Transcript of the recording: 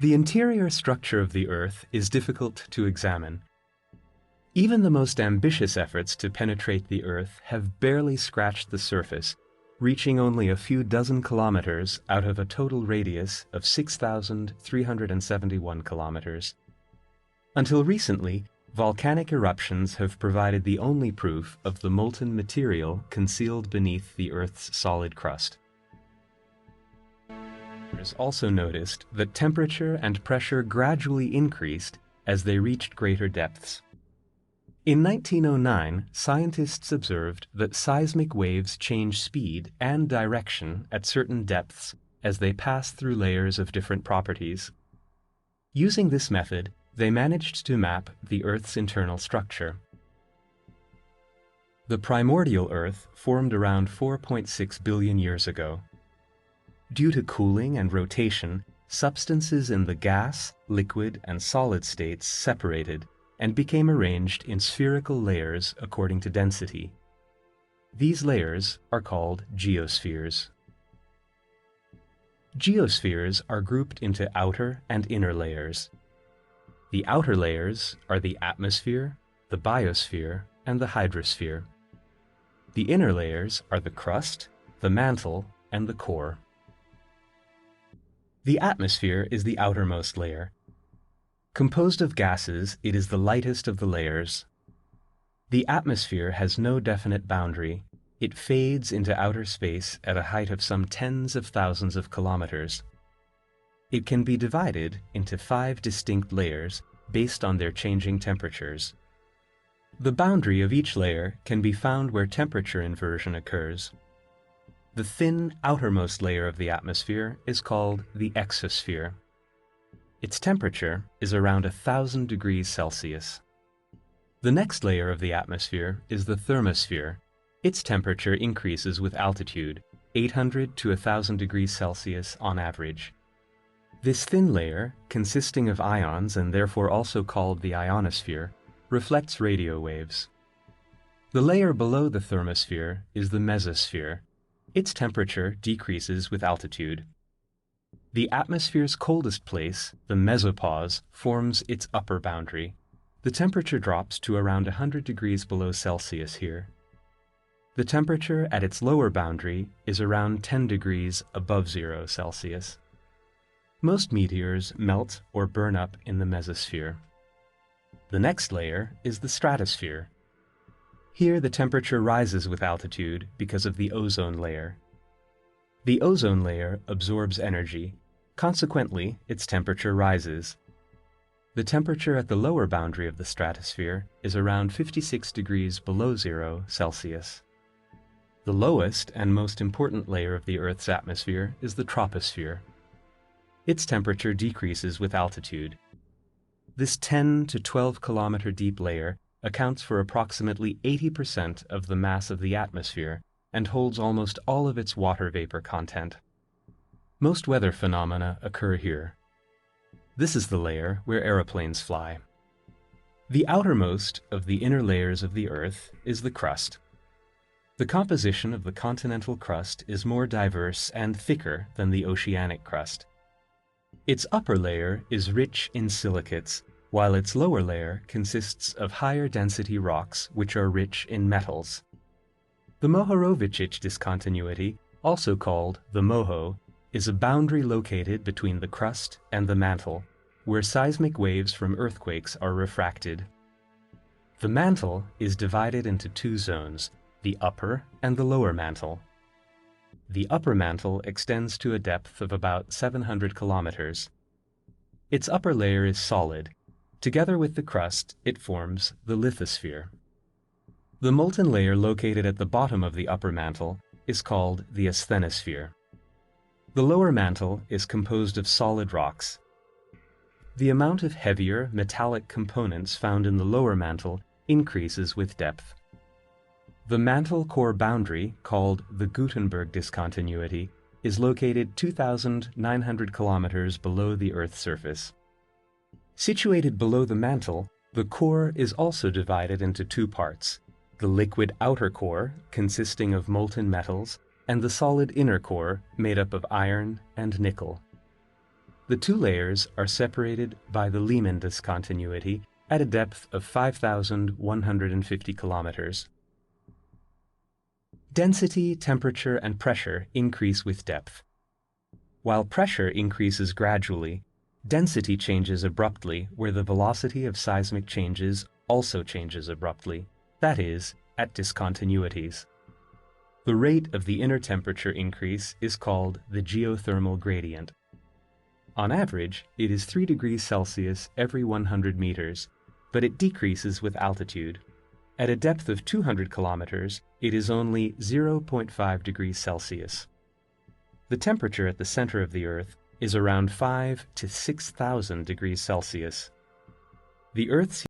The interior structure of the Earth is difficult to examine. Even the most ambitious efforts to penetrate the Earth have barely scratched the surface, reaching only a few dozen kilometers out of a total radius of 6,371 kilometers. Until recently, volcanic eruptions have provided the only proof of the molten material concealed beneath the Earth's solid crust. Also noticed that temperature and pressure gradually increased as they reached greater depths. In 1909, scientists observed that seismic waves change speed and direction at certain depths as they pass through layers of different properties. Using this method, they managed to map the Earth's internal structure. The primordial Earth formed around 4.6 billion years ago. Due to cooling and rotation, substances in the gas, liquid, and solid states separated and became arranged in spherical layers according to density. These layers are called geospheres. Geospheres are grouped into outer and inner layers. The outer layers are the atmosphere, the biosphere, and the hydrosphere. The inner layers are the crust, the mantle, and the core. The atmosphere is the outermost layer. Composed of gases, it is the lightest of the layers. The atmosphere has no definite boundary. It fades into outer space at a height of some tens of thousands of kilometers. It can be divided into 5 distinct layers based on their changing temperatures. The boundary of each layer can be found where temperature inversion occurs. The thin outermost layer of the atmosphere is called the exosphere. Its temperature is around 1,000 degrees Celsius. The next layer of the atmosphere is the thermosphere. Its temperature increases with altitude, 800 to 1,000 degrees Celsius on average. This thin layer, consisting of ions and therefore also called the ionosphere, reflects radio waves. The layer below the thermosphere is the mesosphere. Its temperature decreases with altitude. The atmosphere's coldest place, the mesopause, forms its upper boundary. The temperature drops to around 100 degrees below Celsius here. The temperature at its lower boundary is around 10 degrees above 0 Celsius. Most meteors melt or burn up in the mesosphere. The next layer is the stratosphere. Here the temperature rises with altitude because of the ozone layer. The ozone layer absorbs energy. Consequently, its temperature rises. The temperature at the lower boundary of the stratosphere is around 56 degrees below 0 Celsius. The lowest and most important layer of the Earth's atmosphere is the troposphere. Its temperature decreases with altitude. This 10 to 12 kilometer deep layer accounts for approximately 80% of the mass of the atmosphere and holds almost all of its water vapor content. Most weather phenomena occur here. This is the layer where aeroplanes fly. The outermost of the inner layers of the Earth is the crust. The composition of the continental crust is more diverse and thicker than the oceanic crust. Its upper layer is rich in silicates, while its lower layer consists of higher density rocks which are rich in metals. The Mohorovičić discontinuity, also called the MOHO, is a boundary located between the crust and the mantle, where seismic waves from earthquakes are refracted. The mantle is divided into 2 zones, the upper and the lower mantle. The upper mantle extends to a depth of about 700 kilometers. Its upper layer is solid. Together with the crust, it forms the lithosphere. The molten layer located at the bottom of the upper mantle is called the asthenosphere. The lower mantle is composed of solid rocks. The amount of heavier, metallic components found in the lower mantle increases with depth. The mantle-core boundary, called the Gutenberg discontinuity, is located 2,900 kilometers below the Earth's surface. Situated below the mantle, the core is also divided into 2 parts, the liquid outer core, consisting of molten metals, and the solid inner core, made up of iron and nickel. The two layers are separated by the Lehman discontinuity at a depth of 5,150 kilometers. Density, temperature, and pressure increase with depth. While pressure increases gradually, density changes abruptly where the velocity of seismic changes also changes abruptly, that is, at discontinuities. The rate of the inner temperature increase is called the geothermal gradient. On average, it is 3 degrees Celsius every 100 meters, but it decreases with altitude. At a depth of 200 kilometers, it is only 0.5 degrees Celsius. The temperature at the center of the Earth is around 5 to 6,000 degrees Celsius. The Earth's